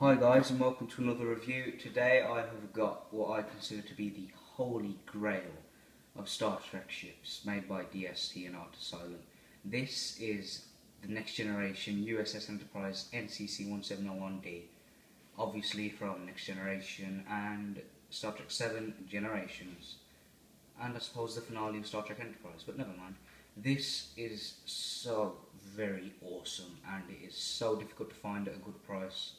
Hi guys, and welcome to another review. Today I have got what I consider to be the holy grail of Star Trek ships made by DST and Art Asylum. This is the next generation U.S.S. Enterprise NCC 1701D, obviously from Next Generation and Star Trek 7 Generations, and I suppose the finale of Star Trek Enterprise, but never mind. This is so very awesome, and it is so difficult to find at a good price.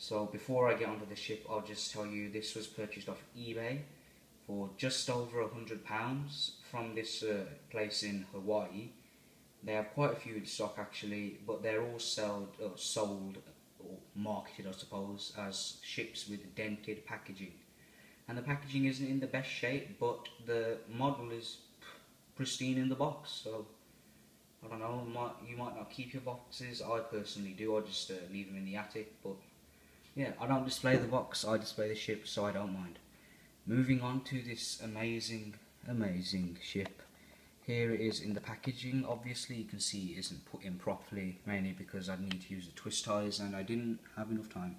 So before I get onto the ship, I'll just tell you this was purchased off eBay for just over £100 from this place in Hawaii. They have quite a few in stock actually, but they're all sold or marketed, I suppose, as ships with dented packaging. And the packaging isn't in the best shape, but the model is pristine in the box. So I don't know, you might not keep your boxes. I personally do. I just leave them in the attic, but yeah, I don't display the box, I display the ship, so I don't mind. Moving on to this amazing ship. Here it is in the packaging. Obviously you can see it isn't put in properly, mainly because I need to use the twist ties and I didn't have enough time.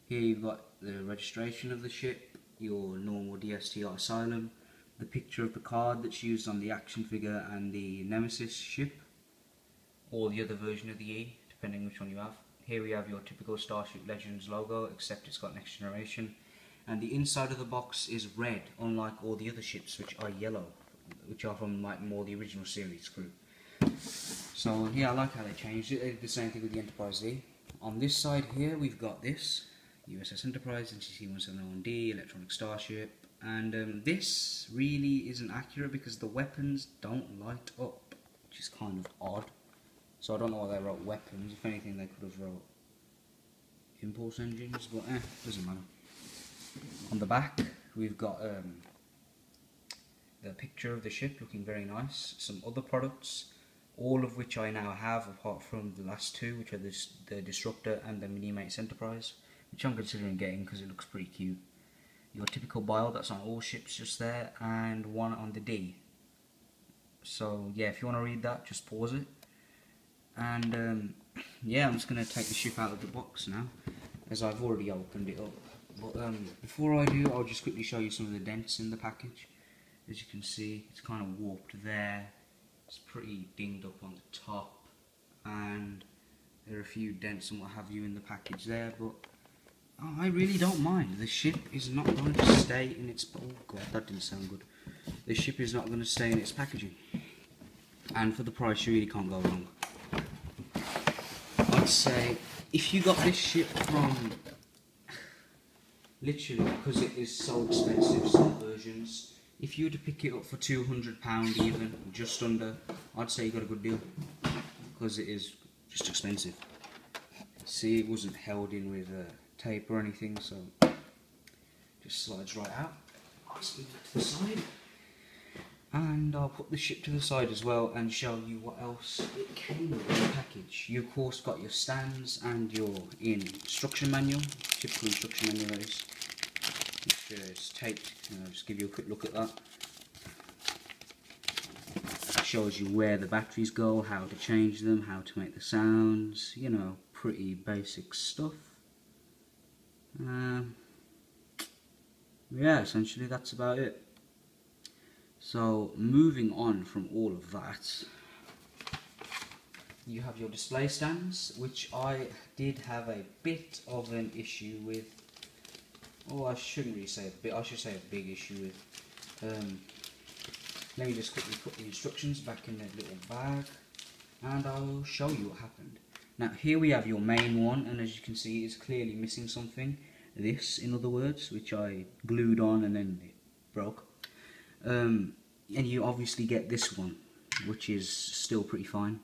Here you've got the registration of the ship, your normal DST Art Asylum, the picture of the card that's used on the action figure and the Nemesis ship, or the other version of the E, depending which one you have. Here we have your typical Starship Legends logo, except it's got Next Generation. And the inside of the box is red, unlike all the other ships, which are yellow, which are from like more the original series crew. So yeah, I like how they changed it. They did the same thing with the Enterprise D. On this side here, we've got this U.S.S. Enterprise, NCC 1701D, Electronic Starship. And this really isn't accurate because the weapons don't light up, which is kind of odd. So I don't know why they wrote weapons. If anything, they could have wrote impulse engines, but doesn't matter. On the back, we've got the picture of the ship looking very nice. Some other products, all of which I now have, apart from the last two, which are the Disruptor and the Minimates Enterprise, which I'm considering getting because it looks pretty cute. Your typical bio that's on all ships just there, and one on the D. So yeah, if you want to read that, just pause it. And yeah, I'm just going to take the ship out of the box now, as I've already opened it up. But before I do, I'll just quickly show you some of the dents in the package. As you can see, it's kind of warped there. It's pretty dinged up on the top, and there are a few dents and what have you in the package there. But I really don't mind. The ship is not going to stay in its... Oh god, that didn't sound good. The ship is not going to stay in its packaging. And for the price, you really can't go wrong. I'd say if you got this ship from, literally, because it is so expensive, some versions, if you were to pick it up for £200 even, just under, I'd say you got a good deal, because it is just expensive. See, it wasn't held in with tape or anything, so just slides right out. Let's leave it to the side. And I'll put the ship to the side as well and show you what else it came with in the package. You of course got your stands and your instruction manual, typical instruction manual that is, which is taped. I'll just give you a quick look at that. It shows you where the batteries go, how to change them, how to make the sounds, you know, pretty basic stuff. Yeah, essentially that's about it. So moving on from all of that, you have your display stands, which I did have a bit of an issue with. Oh, I shouldn't really say a bit, I should say a big issue with. Let me just quickly put the instructions back in their little bag and I'll show you what happened. Now here we have your main one, and as you can see it's clearly missing something. This, in other words, which I glued on and then it broke. And you obviously get this one, which is still pretty fine.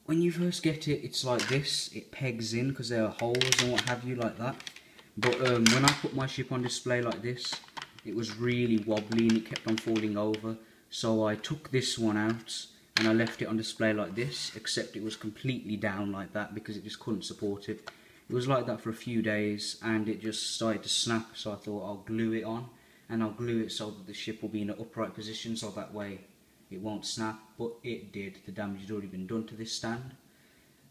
When you first get it, it's like this. It pegs in because there are holes and what have you like that. But when I put my ship on display like this, it was really wobbly and it kept on falling over. So I took this one out and I left it on display like this, except it was completely down like that because it just couldn't support it. It was like that for a few days and it just started to snap, so I thought I'll glue it on. And I'll glue it so that the ship will be in an upright position, so that way it won't snap, but it did. The damage had already been done to this stand.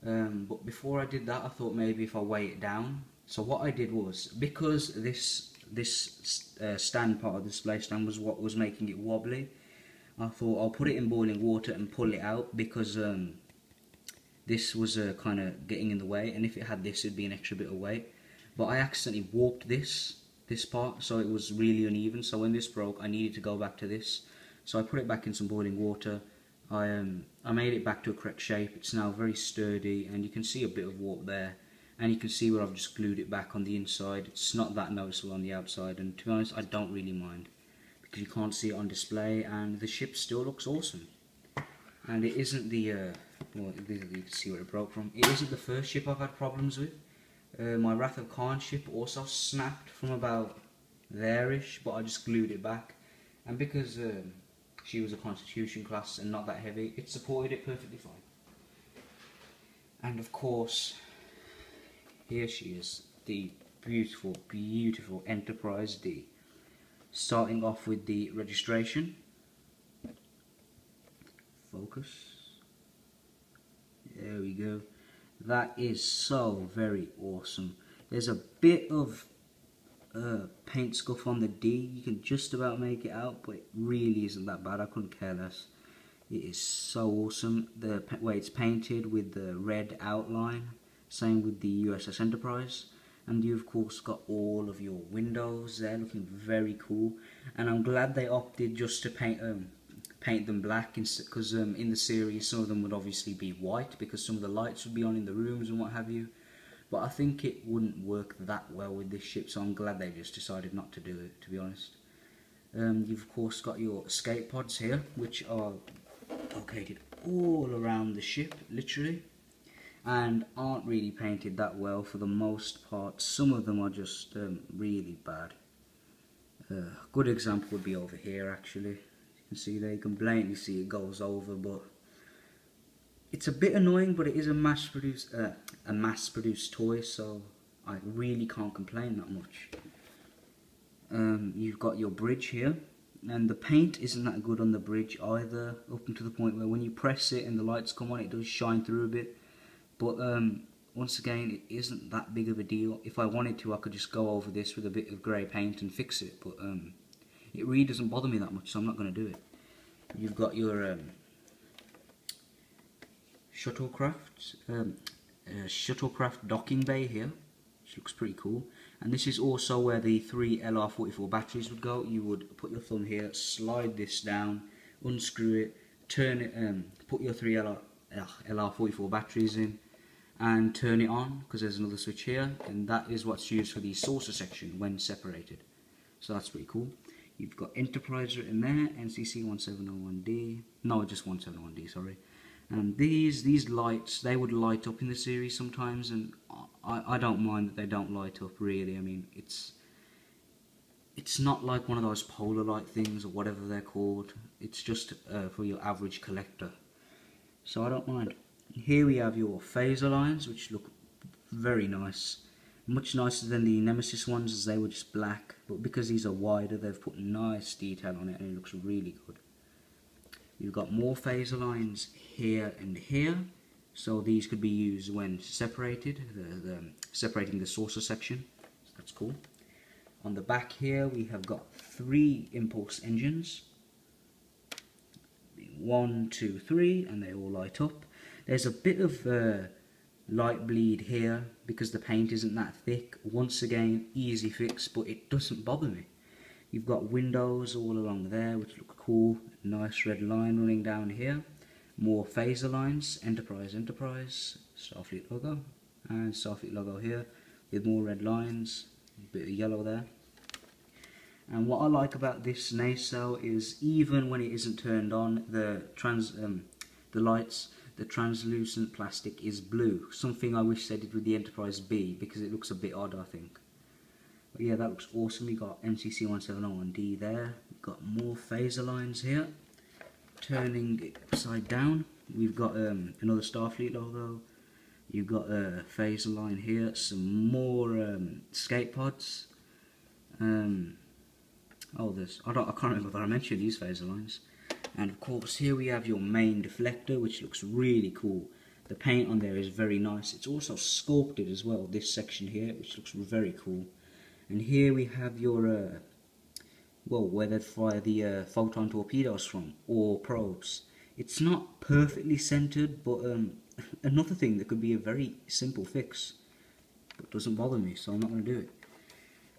But before I did that, I thought maybe if I weigh it down. So what I did was, because this stand part of the display stand was what was making it wobbly, I thought I'll put it in boiling water and pull it out, because this was kind of getting in the way, and if it had this, it'd be an extra bit of weight. But I accidentally warped this part, so it was really uneven. So when this broke, I needed to go back to this. So I put it back in some boiling water. I made it back to a correct shape. It's now very sturdy, and you can see a bit of warp there, and you can see where I've just glued it back on the inside. It's not that noticeable on the outside, and to be honest, I don't really mind, because you can't see it on display, and the ship still looks awesome. And it isn't the well, you can see where it broke from. It isn't the first ship I've had problems with. My Wrath of Khan ship also snapped from about there-ish, but I just glued it back, and because she was a Constitution class and not that heavy, it supported it perfectly fine. And of course, here she is, the beautiful, beautiful Enterprise D. Starting off with the registration. Focus. There we go. That is so very awesome. There's a bit of paint scuff on the D. You can just about make it out, but it really isn't that bad. I couldn't care less. It is so awesome. The way it's painted with the red outline. Same with the U.S.S. Enterprise. And you of course got all of your windows there, looking very cool. And I'm glad they opted just to paint them black, because in the series some of them would obviously be white, because some of the lights would be on in the rooms and what have you. But I think it wouldn't work that well with this ship, so I'm glad they just decided not to do it, to be honest. You've of course got your escape pods here, which are located all around the ship, literally, and aren't really painted that well for the most part. Some of them are just really bad. A good example would be over here, actually. You can see there, you can blatantly see it goes over, but it's a bit annoying, but it is a mass-produced toy, so I really can't complain that much. You've got your bridge here, and the paint isn't that good on the bridge either, up until the point where when you press it and the lights come on, it does shine through a bit. But once again, it isn't that big of a deal. If I wanted to, I could just go over this with a bit of grey paint and fix it, but it really doesn't bother me that much, so I'm not going to do it. You've got your shuttlecraft docking bay here, which looks pretty cool. And this is also where the 3 LR44 batteries would go. You would put your thumb here, slide this down, unscrew it, turn it, put your 3 LR44 batteries in, and turn it on, because there's another switch here, and that is what's used for the saucer section when separated. So that's pretty cool. You've got Enterprise written there, NCC 1701D, no, just 1701D, sorry. And these lights, they would light up in the series sometimes, and I don't mind that they don't light up, really. I mean, it's not like one of those polar light things or whatever they're called. It's just for your average collector, so I don't mind. Here we have your phaser lines, which look very nice. Much nicer than the Nemesis ones, as they were just black, but because these are wider, they've put nice detail on it, and it looks really good. You've got more phaser lines here and here, so these could be used when separated, separating the saucer section. So that's cool. On the back here, we have got 3 impulse engines. 1, 2, 3, and they all light up. There's a bit of light bleed here because the paint isn't that thick. Once again, easy fix, but it doesn't bother me. You've got windows all along there, which look cool. Nice red line running down here. More phaser lines, Enterprise, Starfleet logo, and Starfleet logo here with more red lines, a bit of yellow there. And what I like about this nacelle is, even when it isn't turned on, the lights, the translucent plastic is blue. Something I wish they did with the Enterprise B, because it looks a bit odd, I think. But yeah, that looks awesome. We got NCC 1701D there. We've got more phaser lines here. Turning it upside down, we've got another Starfleet logo. You've got a phaser line here. Some more escape pods. Oh, I can't remember if I mentioned these phaser lines. And of course, here we have your main deflector, which looks really cool. The paint on there is very nice. It's also sculpted as well, this section here, which looks very cool. And here we have your, well, where they'd fire the photon torpedoes from, or probes. It's not perfectly centered, but another thing that could be a very simple fix, but doesn't bother me, so I'm not going to do it.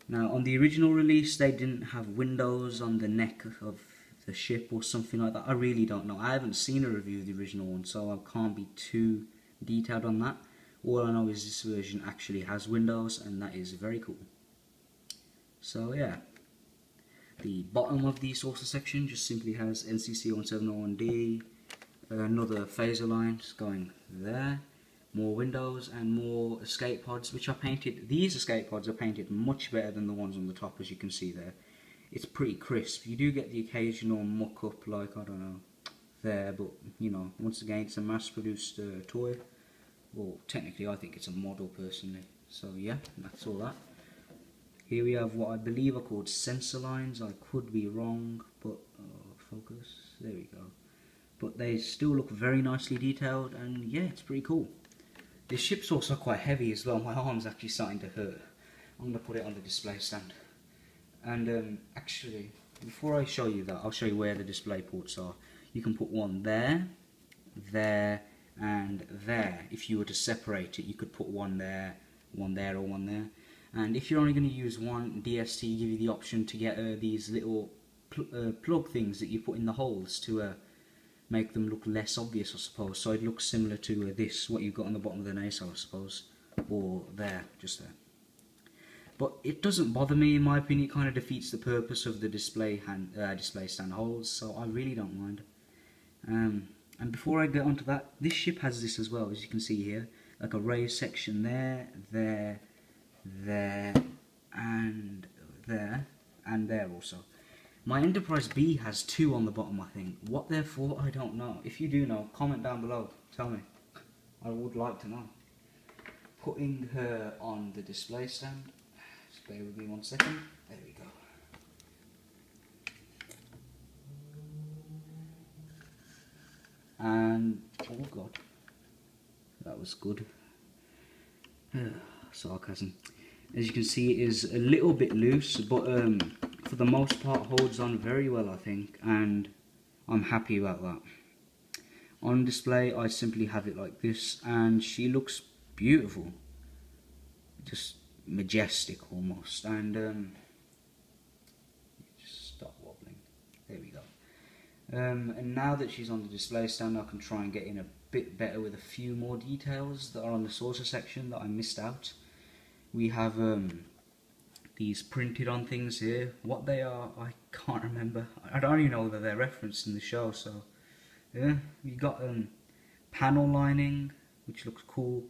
Now, on the original release, they didn't have windows on the neck of the ship or something like that. I really don't know. I haven't seen a review of the original one, so I can't be too detailed on that. All I know is this version actually has windows, and that is very cool. So yeah, the bottom of the saucer section just simply has NCC 1701D, another phaser line just going there, more windows and more escape pods, which are painted. These escape pods are painted much better than the ones on the top, as you can see there. It's pretty crisp. You do get the occasional muck up, like, I don't know, there, but you know, once again, it's a mass-produced toy. Well, technically I think it's a model personally. So yeah, that's all that. Here we have what I believe are called sensor lines. I could be wrong, but focus, there we go. But they still look very nicely detailed, and yeah, it's pretty cool. This ship's also quite heavy as well. My arm's actually starting to hurt. I'm going to put it on the display stand. And actually, before I show you that, I'll show you where the display ports are. You can put one there, there, and there. If you were to separate it, you could put one there, or one there. And if you're only going to use one, DST give you the option to get these little plug things that you put in the holes to make them look less obvious, I suppose. So it looks similar to this, what you've got on the bottom of the nacelle, I suppose, or there, just there. But it doesn't bother me, in my opinion. It kind of defeats the purpose of the display stand holes, so I really don't mind. And before I get onto that, this ship has this as well, as you can see here, like a raised section there, there, and there also. My Enterprise B has two on the bottom, I think. What they're for, I don't know. If you do know, comment down below. Tell me. I would like to know. Putting her on the display stand. Just bear with me 1 second. There we go. And, oh god. That was good. Sarcasm. As you can see, it is a little bit loose, but for the most part holds on very well, I think, and I'm happy about that. On display, I simply have it like this, and she looks beautiful, just majestic almost. And just stop wobbling. There we go. And now that she's on the display stand, I can try and get in a bit better with a few more details that are on the saucer section that I missed out. We have these printed on things here. What they are, I can't remember. I don't even know that they're referenced in the show. So yeah, we got panel lining, which looks cool.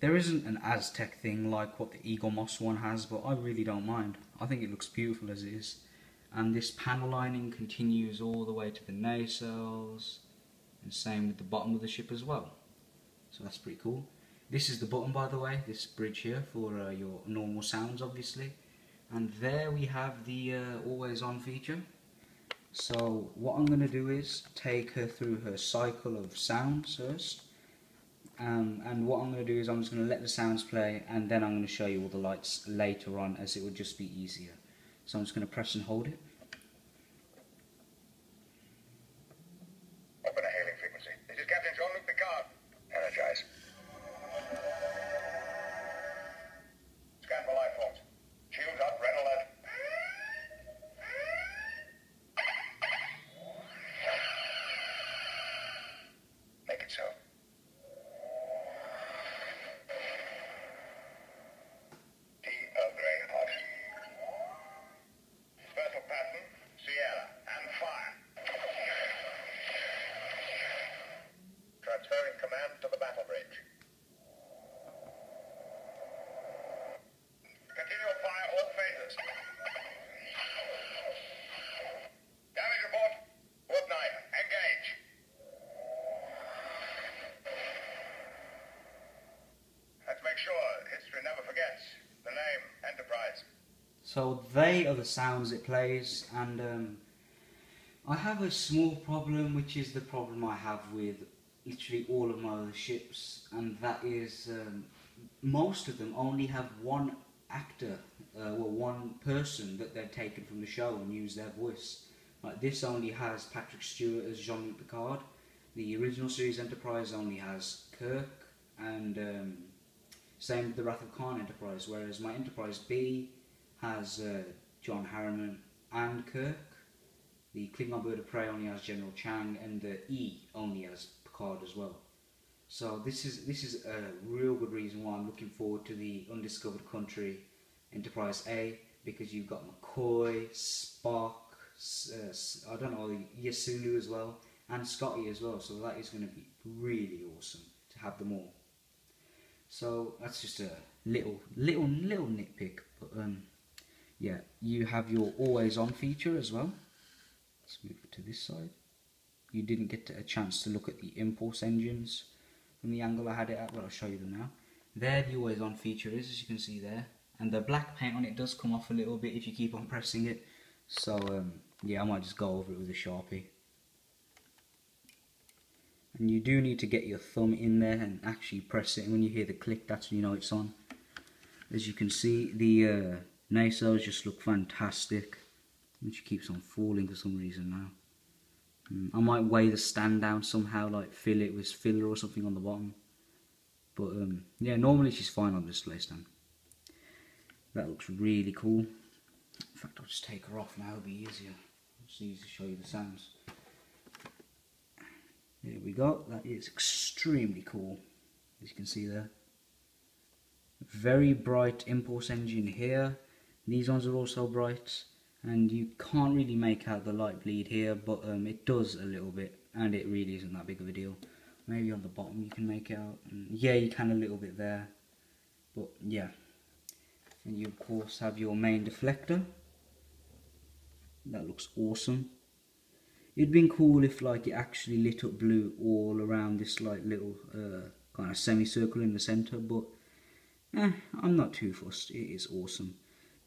There isn't an Aztec thing like what the Eagle Moss one has, but I really don't mind. I think it looks beautiful as it is. And this panel lining continues all the way to the nacelles, and same with the bottom of the ship as well. So that's pretty cool. This is the button, by the way, this bridge here for your normal sounds, obviously. And there we have the always on feature. So what I'm going to do is take her through her cycle of sounds first. And what I'm going to do is I'm just going to let the sounds play, and then I'm going to show you all the lights later on, as it would just be easier. So I'm just going to press and hold it. Open a hailing frequency. This is Captain Jean-Luc Picard. Energize. Scan for life forms. Shields up, red alert. Make it so. Tea Earl Grey hot. Special pattern, Sierra, and fire. Transferring command to the battle bridge. Continue fire all phases. Damage report. Wood 9. Engage. Let's make sure history never forgets the name Enterprise. So they are the sounds it plays, and I have a small problem, which is the problem I have with literally all of my other ships, and that is most of them only have one actor, well, one person that they've taken from the show and used their voice. Like this only has Patrick Stewart as Jean-Luc Picard. The original series Enterprise only has Kirk, and same with the Wrath of Khan Enterprise, whereas my Enterprise B has John Harriman and Kirk. The Klingon Bird of Prey only has General Chang, and the E only has Picard as well. So this is a real good reason why I'm looking forward to the Undiscovered Country Enterprise A, because you've got McCoy, Spock, I don't know, Yasulu as well, and Scotty as well. So that is going to be really awesome to have them all. So that's just a little nitpick, but yeah, you have your always on feature as well. Let's move it to this side. You didn't get a chance to look at the impulse engines from the angle I had it at, but I'll show you them now. There the always on feature is, as you can see there, and the black paint on it does come off a little bit if you keep on pressing it. So yeah, I might just go over it with a Sharpie. And you do need to get your thumb in there and actually press it, and when you hear the click, that's when you know it's on. As you can see, the nacelles just look fantastic, which keeps on falling for some reason now. I might weigh the stand down somehow, like fill it with filler or something on the bottom. But yeah, normally she's fine on the display stand. That looks really cool. In fact, I'll just take her off now, it'll be easier. It's easy to show you the sounds. There we go, that is extremely cool, as you can see there. Very bright impulse engine here. These ones are also bright, and you can't really make out the light bleed here, but it does a little bit, and it really isn't that big of a deal. Maybe on the bottom you can make it out. Yeah, you can a little bit there, but yeah. And you of course have your main deflector. That looks awesome. It'd been cool if like it actually lit up blue all around this like little kind of semicircle in the center, but I'm not too fussed. It is awesome.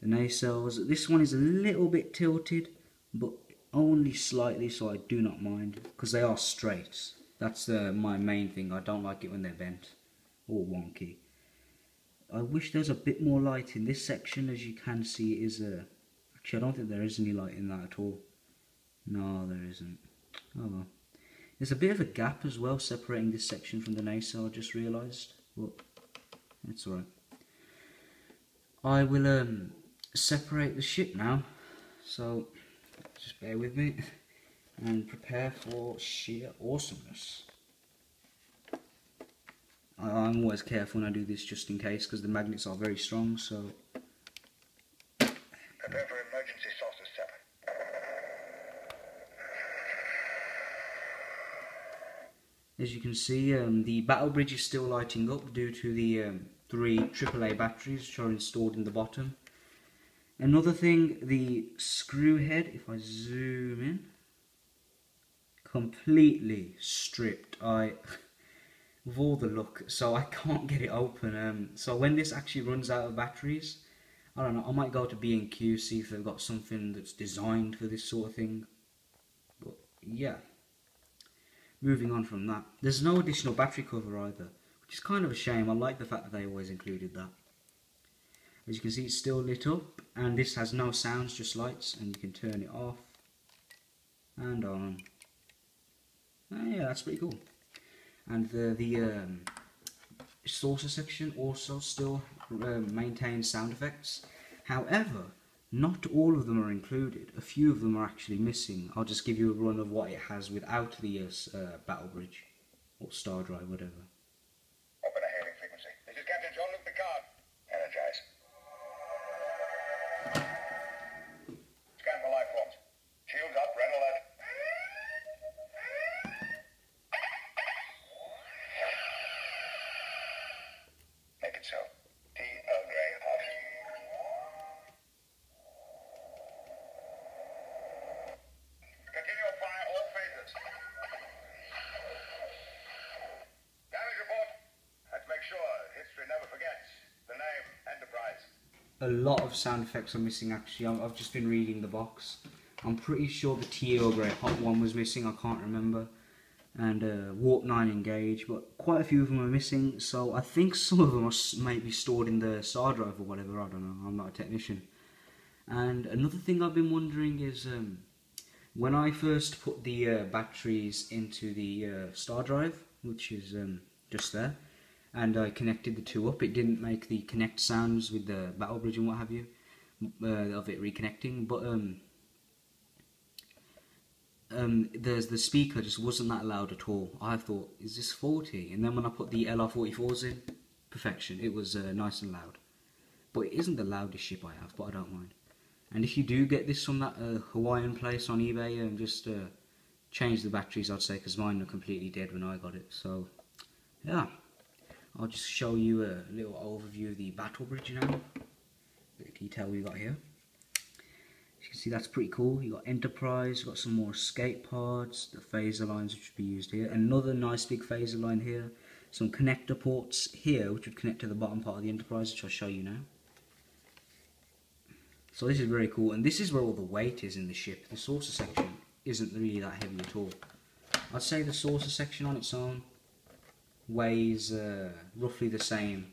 The nacelles, this one is a little bit tilted, but only slightly, so I do not mind, because they are straight. That's my main thing. I don't like it when they're bent or wonky. I wish there was a bit more light in this section. As you can see, it is actually I don't think there is any light in that at all. No, there isn't. Oh well. There's a bit of a gap as well separating this section from the nacelle, I just realised, but it's alright. I will separate the ship now, so just bear with me and prepare for sheer awesomeness. I'm always careful when I do this just in case, because the magnets are very strong, so... Prepare for emergency saucer 7. As you can see, the battle bridge is still lighting up due to the 3 AAA batteries which are installed in the bottom. Another thing, the screw head, if I zoom in, completely stripped. With all the luck, so I can't get it open. So when this actually runs out of batteries, I don't know, I might go to B&Q, see if they've got something that's designed for this sort of thing. But yeah, moving on from that, there's no additional battery cover either, which is kind of a shame. I like the fact that they always included that. As you can see, it's still lit up, and this has no sounds, just lights, and you can turn it off and on. Yeah, that's pretty cool. And the saucer section also still maintains sound effects. However, not all of them are included. A few of them are actually missing. I'll just give you a run of what it has without the battle bridge or star drive, whatever. Open a hailing frequency. This is Captain Jean-Luc Picard. Energize. Scan for life forms. Shields up, red alert. Make it so. T. Earl Grey hot. Continue fire all phases. Damage report. Let's make sure history never forgets. The name, Enterprise. A lot of sound effects are missing actually. I've just been reading the box. I'm pretty sure the T. Earl Grey hot one was missing, I can't remember. and warp 9 engage, but quite a few of them are missing, so I think some of them are maybe stored in the star drive or whatever, I don't know, I'm not a technician. And another thing I've been wondering is, when I first put the batteries into the star drive, which is just there, and I connected the two up, it didn't make the connect sounds with the battle bridge and what have you, of it reconnecting, but the speaker just wasn't that loud at all. I thought, is this 40? And then when I put the LR44s in, perfection, it was nice and loud. But it isn't the loudest ship I have, but I don't mind. And if you do get this from that Hawaiian place on eBay, just change the batteries, I'd say, because mine were completely dead when I got it. So, yeah, I'll just show you a little overview of the battle bridge now. Bit of detail we got here. As you can see, that's pretty cool. You got Enterprise, got some more escape pods, the phaser lines which would be used here, another nice big phaser line here, some connector ports here which would connect to the bottom part of the Enterprise, which I'll show you now. So this is very cool, and this is where all the weight is in the ship. The saucer section isn't really that heavy at all. I'd say the saucer section on its own weighs roughly the same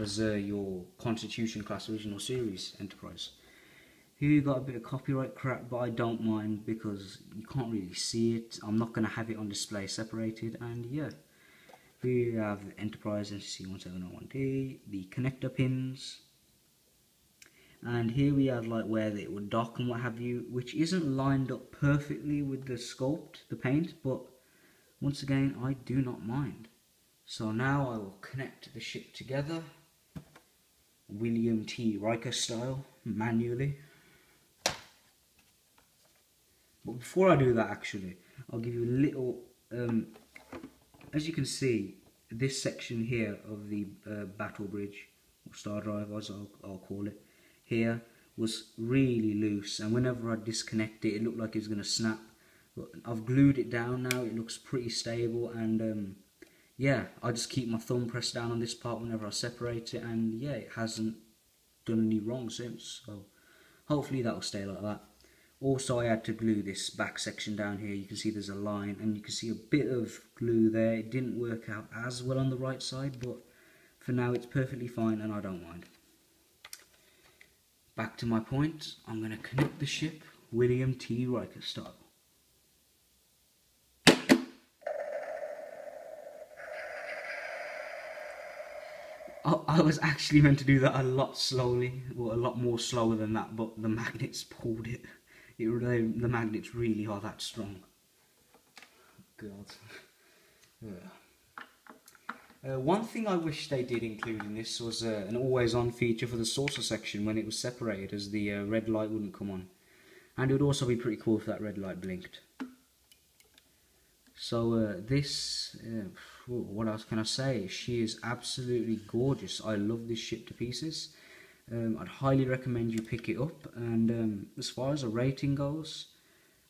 as your Constitution class original series Enterprise. Here you got a bit of copyright crap, but I don't mind because you can't really see it. I'm not going to have it on display separated, and yeah. Here you have the Enterprise NCC 1701D, the connector pins, and here we have like where it would dock and what have you, which isn't lined up perfectly with the sculpt, the paint, but once again I do not mind. So now I will connect the ship together, William T. Riker style, manually. But before I do that, actually, I'll give you a little, as you can see, this section here of the battle bridge, or star drive as I'll call it, here was really loose, and whenever I disconnect it, it looked like it was going to snap. But I've glued it down now, it looks pretty stable, and yeah, I just keep my thumb pressed down on this part whenever I separate it, and yeah, it hasn't done any wrong since, so hopefully that'll stay like that. Also, I had to glue this back section down here. You can see there's a line, and you can see a bit of glue there. It didn't work out as well on the right side, but for now it's perfectly fine, and I don't mind. Back to my point, I'm going to connect the ship William T. Riker style. I was actually meant to do that a lot slowly, well, a lot more slower than that, but the magnets pulled it. The magnets really are that strong. God. One thing I wish they did include in this was an always-on feature for the saucer section when it was separated, as the red light wouldn't come on. And it would also be pretty cool if that red light blinked. So what else can I say? She is absolutely gorgeous. I love this ship to pieces. I'd highly recommend you pick it up, and as far as a rating goes,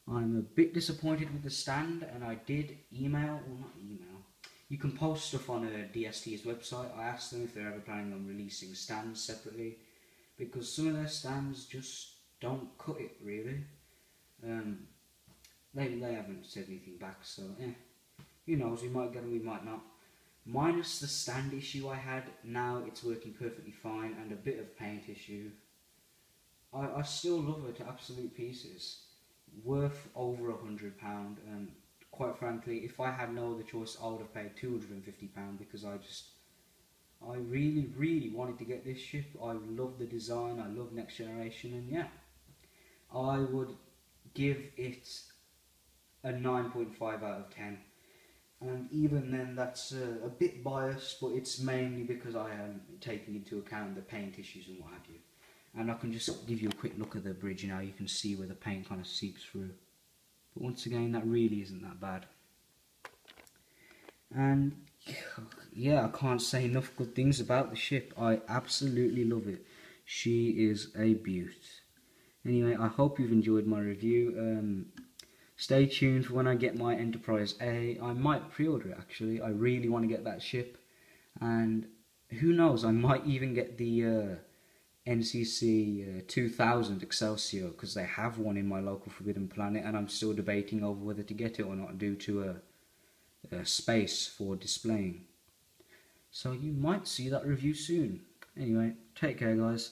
I'm a bit disappointed with the stand, and I did email, well not email, you can post stuff on DST's website. I asked them if they're ever planning on releasing stands separately, because some of their stands just don't cut it really. They haven't said anything back, so who knows, we might get them, we might not. Minus the stand issue I had, now it's working perfectly fine, and a bit of paint issue. I still love her to absolute pieces. Worth over £100, and quite frankly, if I had no other choice, I would have paid £250 because I really wanted to get this ship. I love the design, I love Next Generation, and yeah, I would give it a 9.5 out of 10. And even then, that's a bit biased, but it's mainly because I am taking into account the paint issues and what have you. And I can just give you a quick look at the bridge now. You can see where the paint kind of seeps through. But once again, that really isn't that bad. And yeah, I can't say enough good things about the ship. I absolutely love it. She is a beaut. Anyway, I hope you've enjoyed my review. Stay tuned for when I get my Enterprise A. I might pre-order it actually. I really want to get that ship, and who knows, I might even get the NCC 2000 Excelsior, because they have one in my local Forbidden Planet, and I'm still debating over whether to get it or not due to space for displaying. So you might see that review soon. Anyway, take care guys.